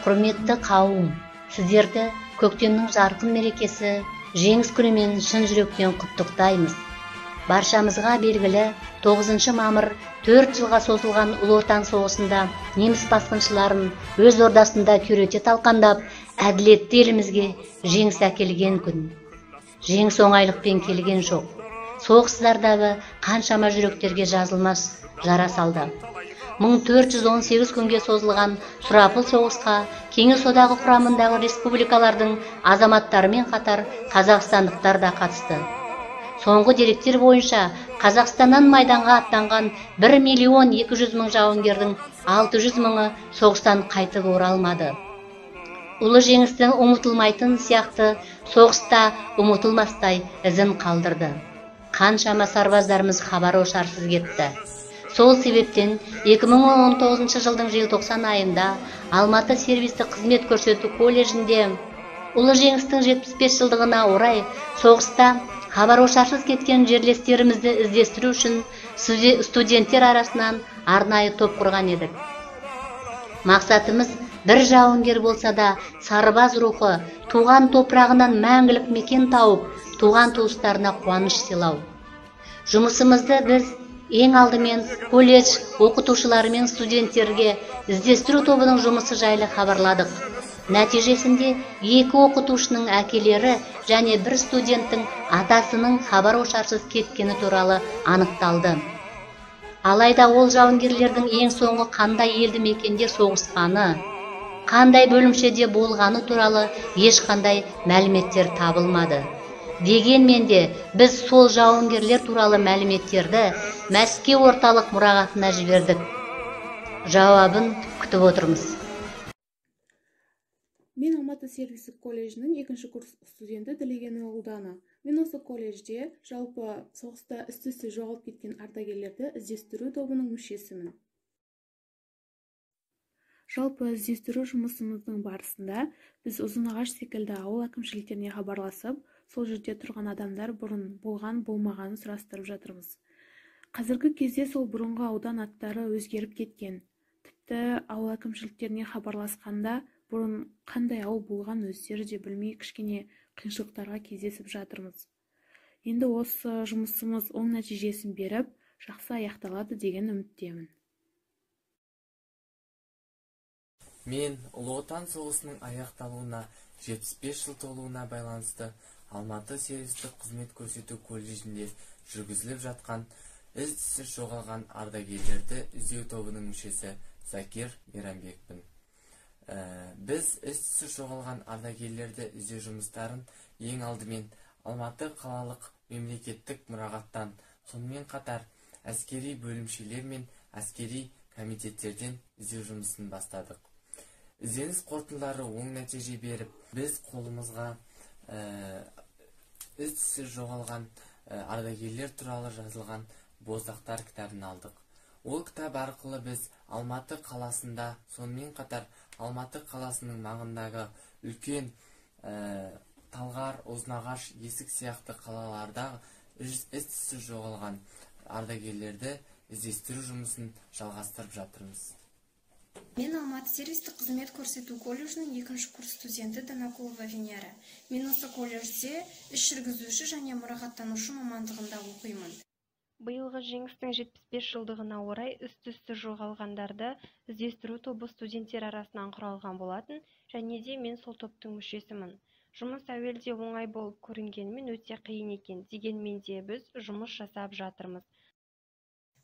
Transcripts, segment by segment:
Құрметті қауым, сіздерді көктемнің жарқын мерекесі жеңіс күнімен шын жүректен құттықтаймыз. Баршамызға белгілі 9 мамыр 4 жылға созылған Ұлы Отан соғысында неміс басқыншыларын өз ордасында күйрете талқандап, әділетті елімізге жеңіс әкелген күн. Жеңіс оңайлықпен келген жоқ. Соғыс зардабы қаншама жүректерге жазылмас жара салды. 1418 күнге созылған сұрапыл соғысқа Кеңес одағы құрамындағы республикалардың азаматтарымен қатар қазақстандықтар да қатысты. Соңғы деректер бойынша Қазақстаннан майданға аттанған 1.200.000 жауынгердің 600.000-ы соғыстан қайтып оралмады. Ұлы жеңістің ұмытылмайтын сияқты соғыста ұмытылмастай ізін қалдырды. Қаншама сарбаздарымыз хабар-ошарсыз кетті. Сол себептен 2019 жылдың желтоқсан айында Алматы сервистік қызмет көрсету колледжінде Ұлы жеңістің 75 жылдығына орай соғыста хабар-ошарсыз кеткен жерлестерімізді іздестіру үшін студенттер арасынан арнайы топ құрған едік. Мақсатымыз бір жауынгер болса да сарбаз рухы туған топырағынан мәңгілік мекен тауып, туған туыстарына қуаныш сыйлау. Жұмысымызды біз ең алдымен колледж оқытушылары мен студенттерге іздестіру тобының жұмысы жайлы хабарладық. Нәтижесінде 2 оқытушының әкелері және 1 студенттің атасының хабар-ошарсыз кеткені туралы анықталды. Алайда ол жауынгерлердің ең соңғы қандай елді мекенде соғысқаны, қандай бөлімшеде болғаны туралы ешқандай мәліметтер табылмады. Дегенмен де біз сол жауынгерлер туралы мәліметтерді Мәскеу орталық мұрағатына жібердік. Жауабын күтіп отырмыз. Мен Алматы сервистік колледжінің 2 курс студенті Ділеген Ұлдана. Мен осы колледжде жалпы соғыста із-түзсіз жоғалып кеткен ардагерлерді іздестіру тобының мүшесімін. Жалпы іздестіру жұмысымыздың барысында біз Ұзынағаш секілді ауыл әкімшіліктеріне хабарласып, сол жерде тұрған адамдар бұрын болған-болмағанын сұрастырып жатырмыз. Қазіргі кезде сол бұрынғы аудан аттары өзгеріп кеткен. Тіпті ауыл әкімшіліктеріне хабарласқанда бұрын қандай ауыл болған өздері де білмей кішкене қиыншылықтарға кездесіп жатырмыз. Енді осы жұмысымыз оң нәтижесін беріп, жақсы аяқталады деген үміттемін. Мен Ұлы Отан соғысының аяқталуына 75 жыл толуына байланысты Алматы сервистік қызмет көрсету колледжінде жүргізіліп жатқан із-түзсіз жоғалған ардагерлерді іздеу тобының мүшесі Закир Мейрамбекпін. Біз із-түзсіз жоғалған ардагерлерді іздеу жұмыстарын ең алдымен Алматы қалалық мемлекеттік мұрағаттан, сонымен қатар әскери бөлімшелер мен әскери комитеттерден іздеу жұмысын бастадық. Ізденіс қорытындылары оң нәтиже беріп, біз қолымызға із-түзсіз жоғалған ардагерлер туралы жазылған боздақтар кітабын алдық. Ол кітап арқылы біз Алматы қаласында, сонымен қатар Алматы қаласының маңындағы үлкен Талғар, Ұзынағаш, Есік сияқты қалаларда із-түзсіз жоғалған ардагерлерді іздестіру жұмысын жалғастырып жатырмыз. Мен Алматы сервистік қызмет көрсету колледжінің 2 курс студенті Данакулова Венера. Мен осы колледжде іс жүргізуші және мұрағаттанушы мамандығында оқимын. Биылғы жеңістің 75 жылдығына орай із-түзсіз жоғалғандарды іздестіру тобы студенттер арасынан құралған болатын, және де мен сол топтың мүшесімін. Жұмыс әуелде оңай болып көрінгенімен өте қиын екен, дегенмен де біз жұмыс жасап жатырмыз.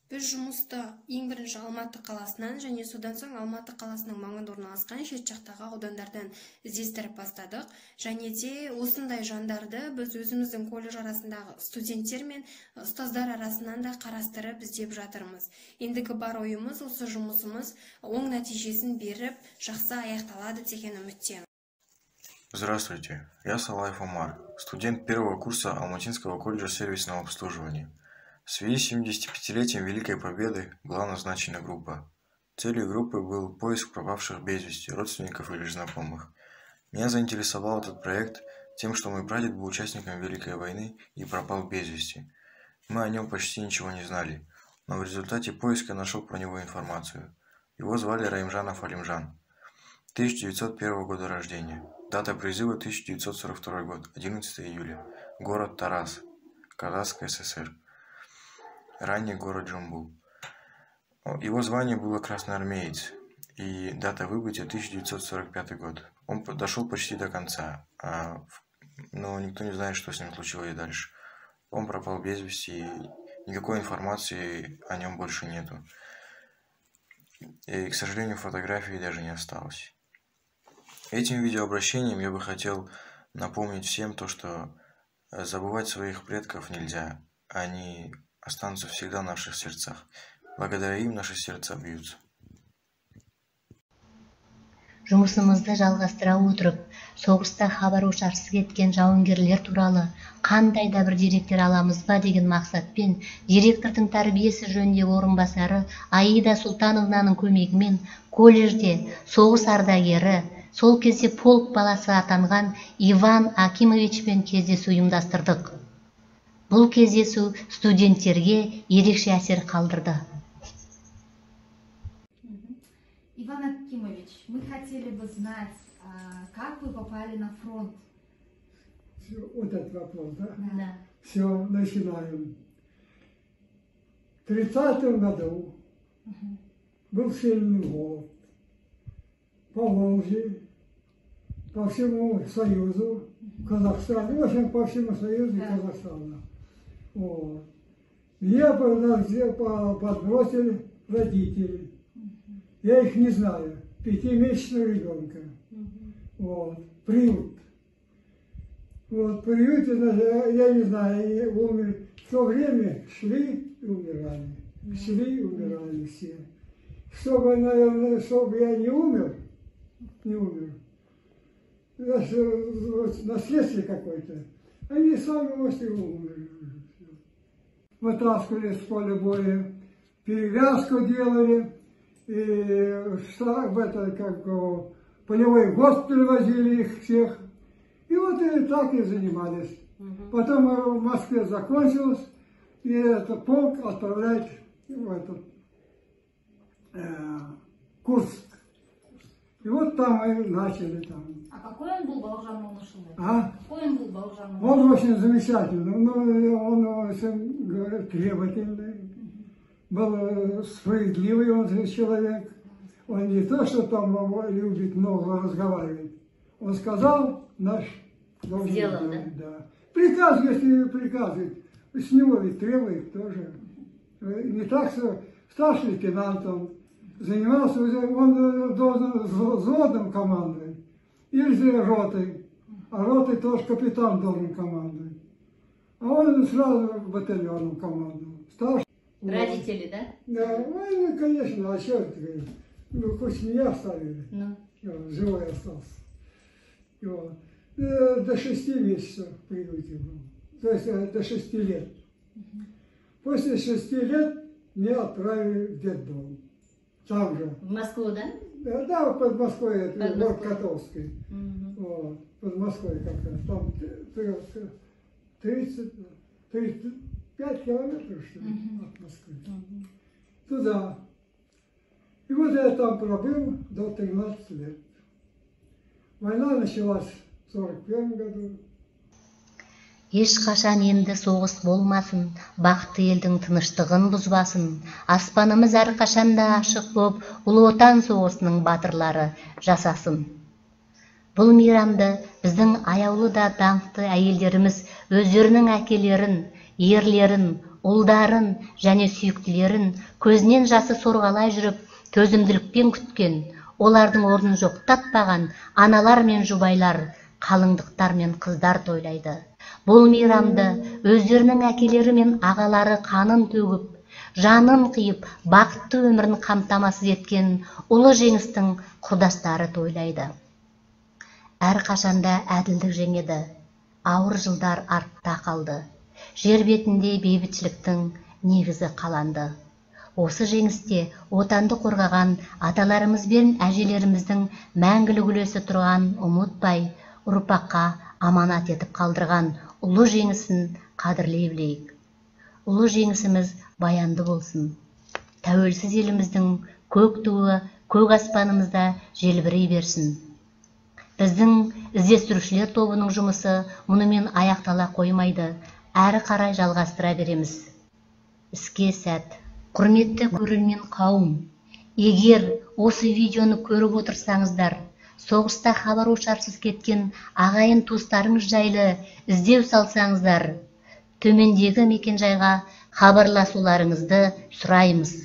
Біз жұмысты ең бірінші Алматы қаласынан және содан соң Алматы қаласының маңында орналасқан шет жақтағы аудандардан іздестіріп бастадық. Және де осындай жандарды біз өзіміздің колледж арасындағы студенттер мен ұстаздар арасынан да қарастырып іздеп жатырмыз. Ендігі бар ойымыз осы жұмысымыз оң нәтижесін беріп, жақсы аяқталады деген үміттемін. Здравствуйте, я Салаев Омар, студент 1 курса Алматинского колледжа сервисного обслуживания. В связи с 75-летием Великой Победы была назначена группа. Целью группы был поиск пропавших без вести, родственников или знакомых. Меня заинтересовал этот проект тем, что мой прадед был участником Великой войны и пропал без вести. Мы о нем почти ничего не знали, но в результате поиска нашел про него информацию. Его звали Раимжанов Алимжан. 1901 года рождения. Дата призыва 1942 год, 11 июля. Город Тарас, Казахская ССР. Ранний город Джумбул. Его звание было красноармеец, и дата выбытия 1945 год. Он дошел почти до конца, но никто не знает, что с ним случилось дальше. Он пропал без вести, и никакой информации о нем больше нету. И, к сожалению, фотографии даже не осталось. Этим видеообращением я бы хотел напомнить всем то, что забывать своих предков нельзя. Они останутся всегда в наших сердцах. Благодаря им наши сердца бьются. Жұмысымызды жалғастыра отырып, соғыста хабар-ошарсыз кеткен жауынгерлер туралы қандай да бір деректер аламыз ба деген мақсатпен директордың тәрбиесі жөніндегі орынбасары Аида Сұлтановнаның көмегімен колледжде соғыс ардагері, сол кезде полк баласы атанған Иван Акимовичпен кездесу ұйымдастырдық. Бұл кездесу студенттерге ерекше әсер қалдырды. Иван Акимович, мы хотели бы знать, как вы попали на фронт? Вот этот вопрос, да? Да. Все, начинаем. В 30-м году был сильный голод. По Волжье, по всему Союзу, Казахстану, в общем, по всему Союзу и Казахстану. Вот. Меня подбросили родители. Я их не знаю. 5-месячного ребенка. Вот. Приют. Вот, приют, я не знаю, умер. В то время шли и умирали. Шли и умирали все. Чтобы, наверное, чтобы я не умер, наследствие какое-то, они сами, может, и умерли. Вытаскивали с поля боя, перевязку делали, и в это, как полевой госпиталь возили их всех. И вот и так и занимались. Потом в Москве закончилось, и этот полк отправлять в этот Курск. И вот там и начали там. А какой он был, Балжан Момышевый? Какой он был, Балжан Момышевый? Он очень замечательный, но он очень, говорят, требовательный, был справедливый он человек. Он не то, что там любит много разговаривать. Он сказал, наш должен сделал, да? Приказ, если приказывает, с него ведь требует тоже. Не так, что старший лейтенант он занимался, он должен взводом командовать, или же ротой, а ротой тоже капитан должен командовать. А он сразу батальоном командовал. Старший. Родители, да? Да, ну, конечно, а что это говорит? Ну, хоть меня оставили, живой остался. Вот. До 6 месяцев в приюте был, то есть до 6 лет. После 6 лет меня отправили в детдом. Там же. В Москву, да? Да, под Москвой, это город Котовский. Вот, под Москвой как раз. Там 35 километров, что ли, от Москвы. Туда. И вот я там пробыл до 13 лет. Война началась в 41 году. Ешқашан енді соғыс болмасын, бақытты елдің тыныштығын бұзбасын, аспанымыз әрқашанда ашық боп, Ұлы Отан соғысының батырлары жасасын. Бұл мейрамды біздің аяулы да даңқты әйелдеріміз өздерінің әкелерін, ерлерін, ұлдарын және сүйіктілерін көзінен жасы сорғалай жүріп, төзімділікпен күткен, олардың орнын жоқтатпаған аналар мен жұбайлар, қалыңдықтар мен қыздар тойлайды. Бұл мейрамды өздерінің әкелері мен ағалары қанын төгіп, жанын қиып, бақытты өмірін қамтамасыз еткен ұлы жеңістің құрдастары тойлайды. Әрқашанда әділдік жеңеді, ауыр жылдар артта қалды. Жер бетінде бейбітшіліктің негізі қаланды. Осы жеңісте отанды қорғаған аталарымыз бен әжелеріміздің мәңгілік үлесі тұрған ұмытпай, ұрпаққа аманат етіп қалдырған ұлы жеңісін қадірлей білейік. Ұлы жеңісіміз баянды болсын. Тәуелсіз еліміздің көк туы көк аспанымызда желбірей берсін. Біздің іздестірушілер тобының жұмысы мұнымен аяқтала қоймайды, әрі қарай жалғастыра береміз. Іске сәт. Құрметті көрермен қауым, егер осы видеоны көріп отырсаңыздар, соғыста хабар ошарсыз кеткен ағайын туыстарыңыз жайлы іздеу салсаңыздар, төмендегі мекенжайға хабарласуларыңызды сұраймыз.